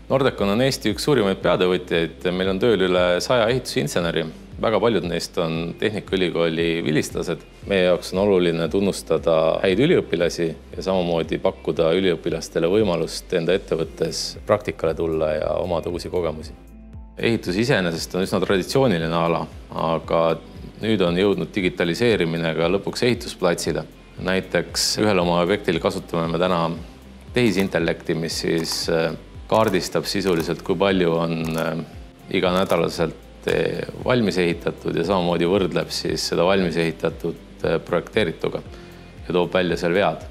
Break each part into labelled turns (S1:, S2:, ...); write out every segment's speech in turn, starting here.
S1: Nordecon on Eesti üks suurimaid peatöövõtjaid. Meil on tööl üle 100 ehitusinseneri. Väga paljud neist on Tehnikaülikooli vilistlased. Meie jaoks on oluline tunnustada häid üliõpilasi ja samamoodi pakkuda üliõpilastele võimalust enda ettevõttes praktikale tulla ja omada uusi kogemusi. Ehitus iseenesest on üsna traditsiooniline ala, aga nüüd on jõudnud digitaliseerimine ka lõpuks ehitusplatsile. Näiteks ühel oma objektil kasutame me täna tehisintellekti, mis siis kaardistab sisuliselt, kui palju on iganädalaselt valmis ehitatud ja samamoodi võrdleb siis seda valmis ehitatud projekteerituga ja toob välja seal vead.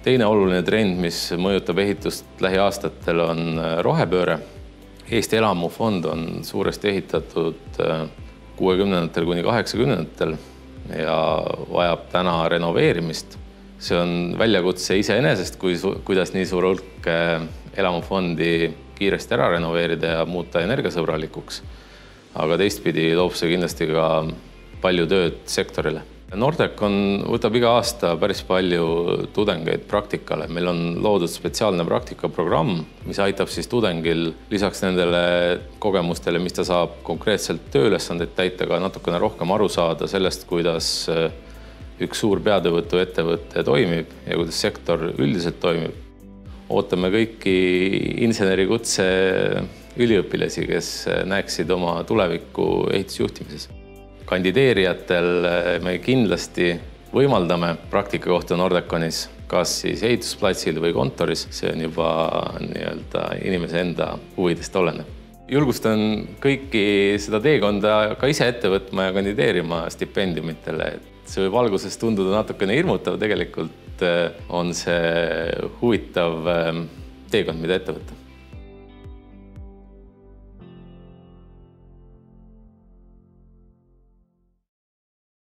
S1: Teine oluline trend, mis mõjutab ehitust lähiaastatel, on rohepööre. Eesti elamufond on suuresti ehitatud 60-ndatel kuni 80-ndatel ja vajab täna renoveerimist. See on väljakutse iseenesest, kuidas nii suur hulk elamufondi kiiresti ära renoveerida ja muuta energiasõbralikuks. Aga teistpidi toob see kindlasti ka palju tööd sektorile. Nordecon võtab iga aasta päris palju tudengeid praktikale. Meil on loodud spetsiaalne praktikaprogramm, mis aitab siis tudengil lisaks nendele kogemustele, mis ta saab konkreetselt tööülesandeid täita, ka natukene rohkem aru saada sellest, kuidas üks suur peatöövõtuettevõte toimib ja kuidas sektor üldiselt toimib. Ootame kõiki insenerikutse üliõpilasi, kes näeksid oma tulevikku ehitusjuhtimises. Kandideerijatel me kindlasti võimaldame praktika kohta Nordeconis, kas siis ehitusplatsil või kontoris. See on juba inimese enda huvidest oleneb. Julgustan kõiki seda teekonda ka ise ette võtma ja kandideerima stipendiumitele. See võib alguses tunduda natukene hirmutav, tegelikult on see huvitav teekond, mida ette võtta.